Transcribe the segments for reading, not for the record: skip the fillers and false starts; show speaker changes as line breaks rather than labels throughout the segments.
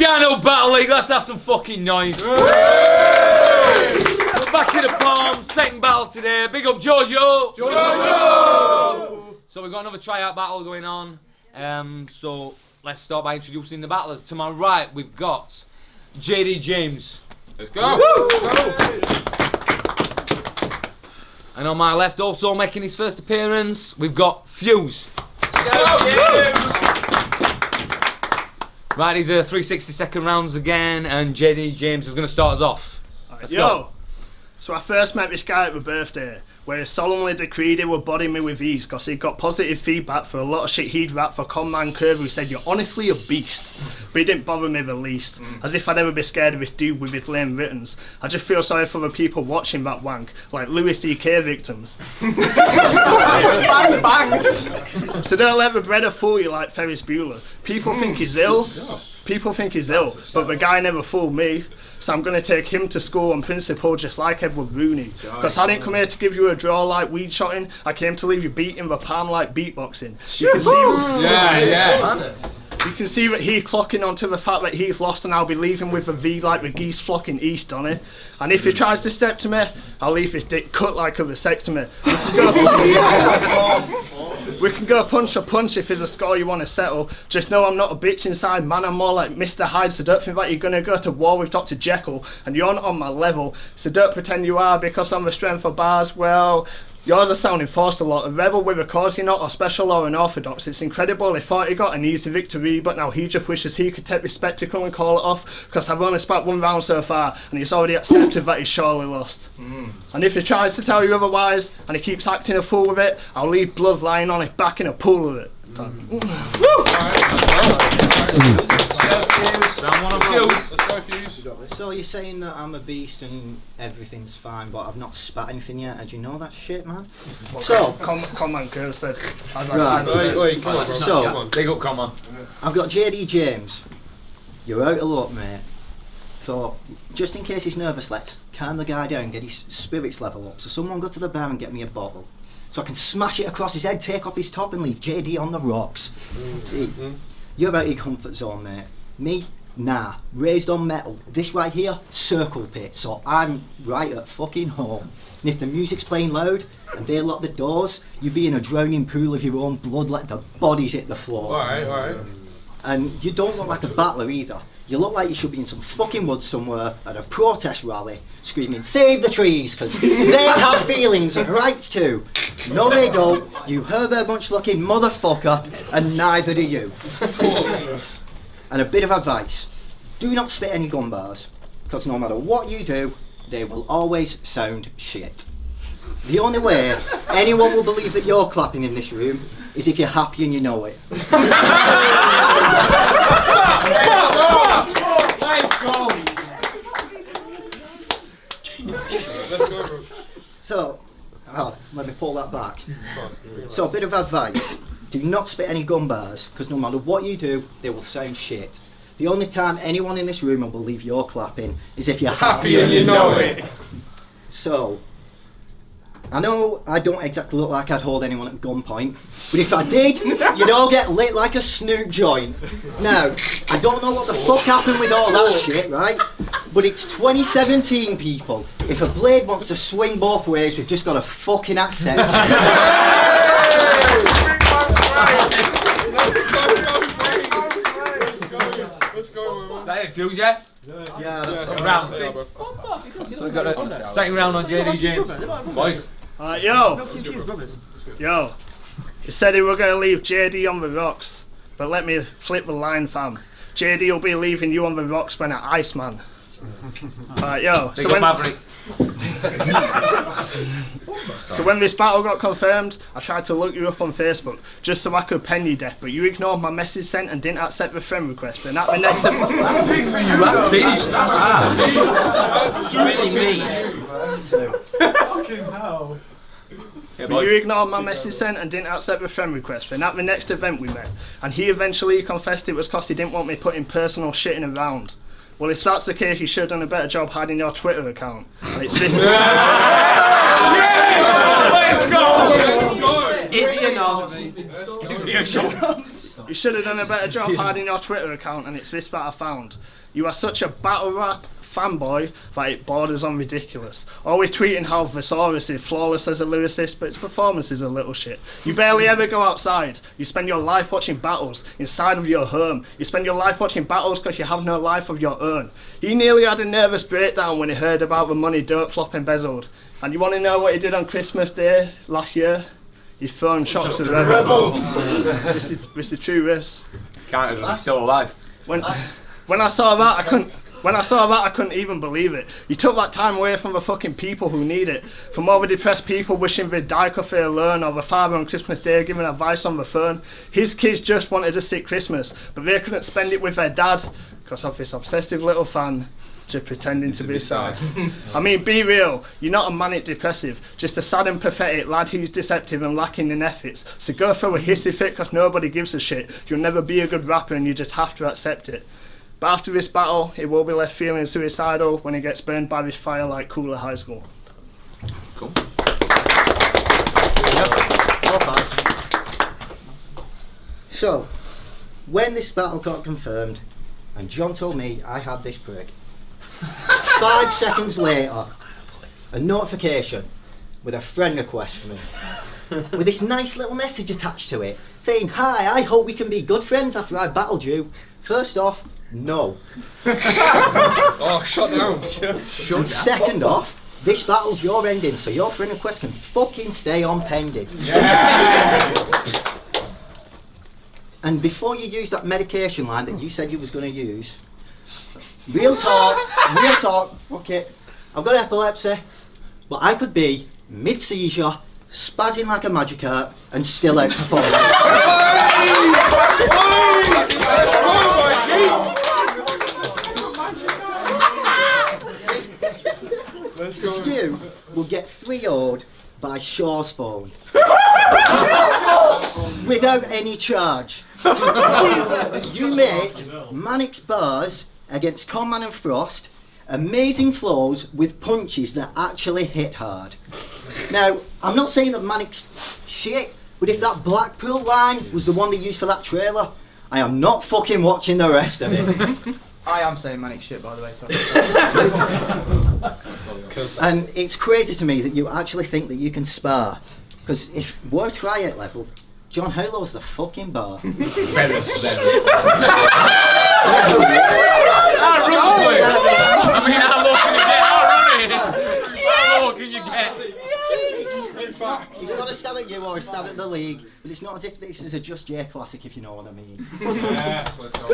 DubScandal Battle League, let's have some fucking noise. We're back in the palm, second battle today. Big up Jojo! Jojo! So we've got another tryout battle going on. So let's start by introducing the battlers. To my right, we've got JD James.
Let's go!
And on my left, also making his first appearance, we've got Fuze. Right, these are 360-second rounds again, and JD James is going to start us off. Let's go.
So I first met this guy at my birthday, where he solemnly decreed he would body me with ease because he got positive feedback for a lot of shit he'd rap for Cameraman Curve, who said, "You're honestly a beast." But he didn't bother me the least, as if I'd ever be scared of this dude with his lame writtens. I just feel sorry for the people watching that wank, like Louis C.K. victims. So don't let the breader fool you like Ferris Bueller. People think he's ill, but the guy never fooled me. So I'm going to take him to school on principle, just like Edward Rooney. Because I didn't come here to give you a draw like weed shotting. I came to leave you beating the palm like beatboxing. You can see you can see that he's clocking onto the fact that he's lost, and I'll be leaving with a V like the geese flocking east on it. And if he tries to step to me, I'll leave his dick cut like a vasectomy. We can go punch for punch if there's a score you want to settle. Just know I'm not a bitch inside, man. I'm more like Mr. Hyde, so don't think that you're going to go to war with Dr. Jekyll, and you're not on my level. So don't pretend you are, because I'm the strength of bars. Well, yours are sounding forced a lot. A rebel with a cause, you're not or special or unorthodox. It's incredible. He thought he got an easy victory, but now he just wishes he could take this spectacle and call it off. Because I've only spat one round so far, and he's already accepted that he's surely lost. And if he tries to tell you otherwise, and he keeps acting a fool with it, I'll leave blood lying on it back in a pool of it.
So you're saying that I'm a beast and everything's fine, but I've not spat anything yet, and you know that shit, man? So,
Cameraman Curve said.
Wait, come on.
So,
Big up, come on.
I've got JD James. You're out of luck, mate. So, just in case he's nervous, let's calm the guy down, get his spirits level up. So someone go to the bar and get me a bottle, so I can smash it across his head, take off his top and leave JD on the rocks. See, you're out of your comfort zone, mate. Me? Nah. Raised on metal. This right here, circle pit. So I'm right at fucking home. And if the music's playing loud and they lock the doors, you be in a drowning pool of your own blood, let the bodies hit the floor.
Alright.
And you don't look like a battler either. You look like you should be in some fucking woods somewhere at a protest rally, screaming, "Save the trees," because they have feelings and rights too. No, they don't. You Herbert Bunch looking motherfucker, and neither do you. And a bit of advice: do not spit any gun bars, because no matter what you do, they will always sound shit. The only way anyone will believe that you're clapping in this room is if you're happy and you know it.
Let's go, bro.
So, let me pull that back. So, a bit of advice: do not spit any gun bars, because no matter what you do, they will sound shit. The only time anyone in this room will believe you're clapping is if you're happy and you know it. So, I know I don't exactly look like I'd hold anyone at gunpoint, but if I did, you'd all get lit like a snoot joint. Now, I don't know what the fuck happened with all that shit, right? But it's 2017, people. If a blade wants to swing both ways, we've just got to fucking accept it.
Let's go, man.
Is that it, Fuze, yeah?
Yeah, that's
Round.
Yeah,
So we've got a second round on JD James. Boys.
Yo. He said he were going to leave JD on the rocks, but let me flip the line, fam. JD will be leaving you on the rocks when at Iceman.
Big up Maverick.
So when this battle got confirmed, I tried to look you up on Facebook just so I could pen you death, but you ignored my message sent and didn't accept the friend request. But at the next
That's big for you, that's deep.
That's really me.
Fucking hell. But you ignored my message sent and didn't accept the friend request. Then at the next event we met, and he eventually confessed it was because he didn't want me putting personal shit in around. Well, if that's the case, you should have done a better job hiding your Twitter account. And it's this.
Let's go!
Is he a
Is he a shot?
You should have done a better job hiding your Twitter account, and it's this that I found. You are such a battle rap fanboy that it borders on ridiculous. Always tweeting how Thesaurus is flawless as a lyricist, but its performance is a little shit. You barely ever go outside. You spend your life watching battles inside of your home. You spend your life watching battles because you have no life of your own. He nearly had a nervous breakdown when he heard about the money Dirt Flop embezzled. And you want to know what he did on Christmas Day last year? He thrown shots to the rebel. It's the true risk.
Counted and he's still alive.
When I saw that, I couldn't even believe it. You took that time away from the fucking people who need it. From all the depressed people wishing they'd die because they alone, or the father on Christmas Day giving advice on the phone. His kids just wanted a sick Christmas, but they couldn't spend it with their dad because of this obsessive little fan just pretending to be sad. I mean, be real. You're not a manic depressive, just a sad and pathetic lad who's deceptive and lacking in ethics. So go through a hissy fit because nobody gives a shit. You'll never be a good rapper and you just have to accept it. But after this battle, he will be left feeling suicidal when he gets burned by this fire like Cooler High School.
Cool.
So, when this battle got confirmed, and John told me I had this prick, 5 seconds later, a notification with a friend request from him, with this nice little message attached to it, saying, "Hi, I hope we can be good friends after I battled you." First off, no.
Oh, shut down.
And second off, this battle's your ending, so your friend request can fucking stay on pending.
Yeah.
And before you use that medication line that you said you was going to use, real talk, fuck it. I've got epilepsy, but I could be mid-seizure, spazzing like a magic art, and still out performing. You will get 3-0'd by Shaw's phone. Without any charge. You make Manic's bars against Conman and Frost, amazing flows with punches that actually hit hard. Now, I'm not saying that Manic's shit, but if that Blackpool line was the one they used for that trailer, I am not fucking watching the rest of it.
I am saying manic shit, by the way.
And it's crazy to me that you actually think that you can spar. Because if we're tryout level, John, how low's the fucking bar?
How low can you get? How low can you get?
He's got a stab at you or a stab at the league, but it's not as if this is a Just J classic, if you know what I mean.
Yes, let's go.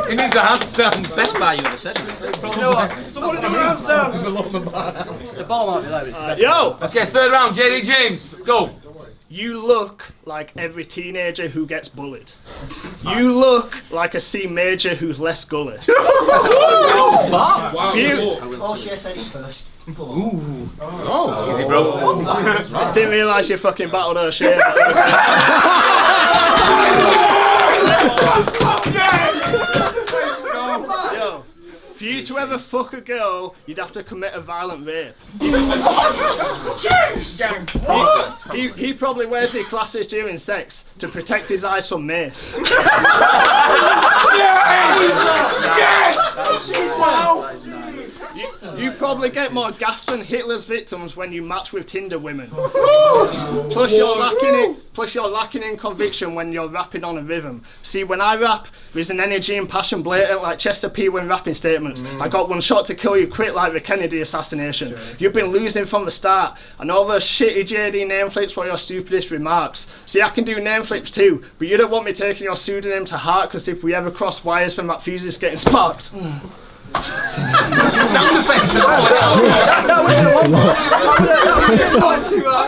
He needs a handstand.
Best bar you ever said, isn't it?
You know what? Somebody do a handstand!
The ball might be low, but it's the best.
Yo!
Okay, third round, JD James. Let's go.
You look like every teenager who gets bullied. You look like a C major who's less gully.
Wow.
Oh, she said it first.
Easy, bro.
I didn't realise you fucking battled her shit. Yo, for you to ever fuck a girl, you'd have to commit a violent rape. He probably wears the glasses during sex to protect his eyes from mace. You probably get more gas than Hitler's victims when you match with Tinder women. Plus you're lacking in conviction when you're rapping on a rhythm. See, when I rap, there's an energy and passion blatant like Chester P when rapping statements. I got one shot to kill you quick like the Kennedy assassination. You've been losing from the start, and all those shitty JD name flips were your stupidest remarks. See, I can do name flips too, but you don't want me taking your pseudonym to heart, because if we ever cross wires, then that fuse is getting sparked.
Sound effects.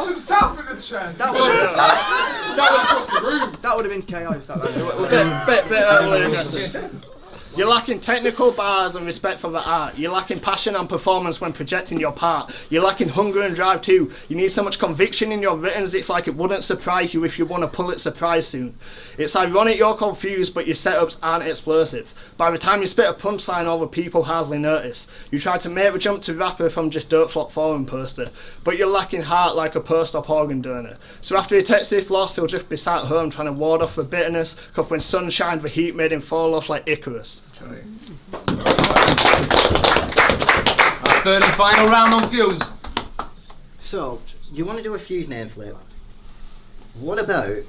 Some sap in the chest.
That would
across the room.
have been KO if that was
Bit early aggressive. You're lacking technical bars and respect for the art. You're lacking passion and performance when projecting your part. You're lacking hunger and drive too. You need so much conviction in your writtens, it's like it wouldn't surprise you if you won a Pulitzer Prize soon. It's ironic you're confused, but your setups aren't explosive. By the time you spit a punchline over, people hardly notice. You try to make the jump to rapper from just Dirt Flop forum poster, but you're lacking heart like a post-op organ donor. So after he takes this loss, he'll just be sat at home trying to ward off the bitterness, cause when sun shined, the heat made him fall off like Icarus.
Our third and final round on Fuze.
So, you want to do a Fuze name flip? What about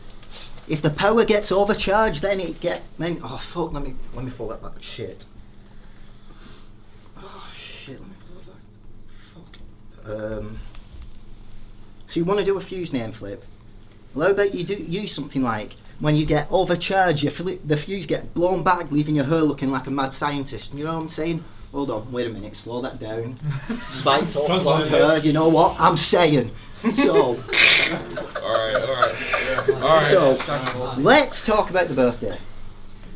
if the power gets overcharged, then oh fuck, let me pull that back. Shit. Oh shit, let me pull it back. Fuck. So you want to do a Fuze name flip? Well, how about you use something like, when you get overcharged, the fuse gets blown back, leaving your hair looking like a mad scientist. You know what I'm saying? Hold on, wait a minute, slow that down. Spiked up, blonde hair, you know what I'm saying. So,
Alright.
so let's talk about the birthday.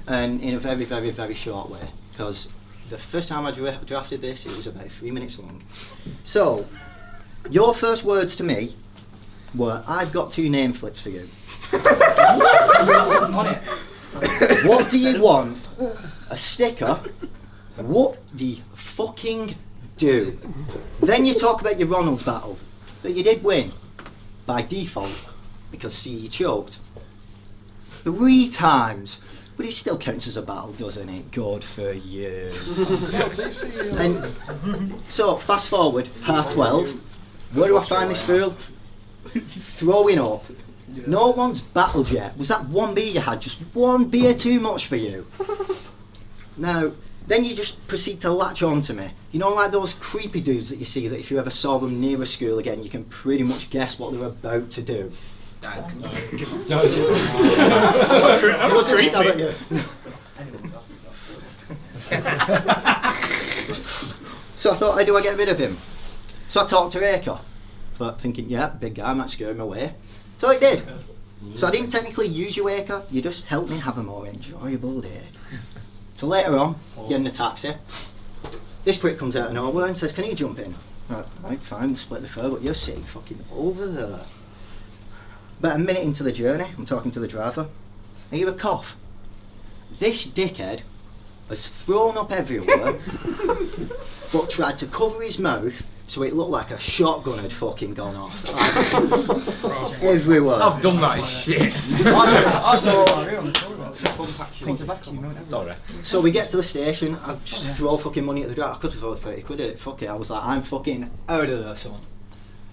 And in a very, very, very short way. Because the first time I drafted this, it was about 3 minutes long. So, your first words to me were, I've got 2 name flips for you. What do you want? A sticker? What do you fucking do? Then you talk about your Ronalds battle, that you did win by default because see, you choked 3 times, but it still counts as a battle, doesn't it? Good for you. And so fast forward, 12:30. Where do I find this fool? Throwing up. No one's battled yet. Was that 1 beer you had? Just 1 beer too much for you? Now, then you just proceed to latch on to me. You know, like those creepy dudes that you see that if you ever saw them near a school again, you can pretty much guess what they're about to do. I wasn't stab at you. So I thought, how do I get rid of him? So I talked to Acre. Thinking, yeah, big guy might scare him away. So I did. So I didn't technically use you, Acre. You just helped me have a more enjoyable day. So later on, get in the taxi. This prick comes out of nowhere and says, can you jump in? Right, fine, we'll split the fare, but you're sitting fucking over there. About a minute into the journey, I'm talking to the driver. I hear a cough. This dickhead has thrown up everywhere, but tried to cover his mouth so it looked like a shotgun had fucking gone off. Everywhere.
I've done that shit. Sorry.
So we get to the station, I just throw fucking money at the driver. I could have thrown 30 quid at it, fuck it. I was like, I'm fucking out of there, son.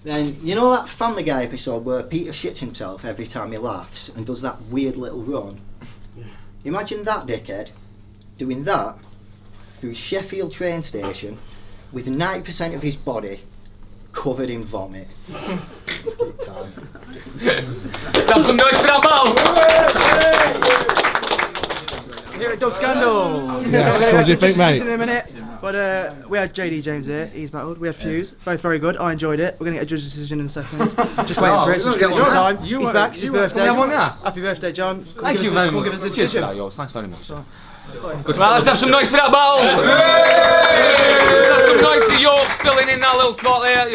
Then, you know that Family Guy episode where Peter shits himself every time he laughs and does that weird little run? Imagine that dickhead doing that through Sheffield train station with 90% of his body covered in vomit. Good time.
Let's have some noise for that battle!
Here at DubScandal!
What do you think, mate?
In a minute, but we had JD James here, he's battled. We had Fuze, both very good. I enjoyed it. We're going to get a judge's decision in a second. Just waiting for it, so just give it some time. He's back, it's his birthday. Happy birthday, John.
Thank you very much.
Give us a
Cheers for
decision.
that, yours. Thanks very much. Good. Right, let's have some noise for that battle! Let's have some noise for York filling in that little spot there.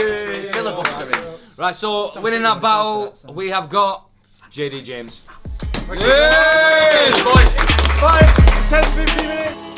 Filibustering. Right, so winning that battle, we have got JD James. Boys.
5, 10, 15 minutes.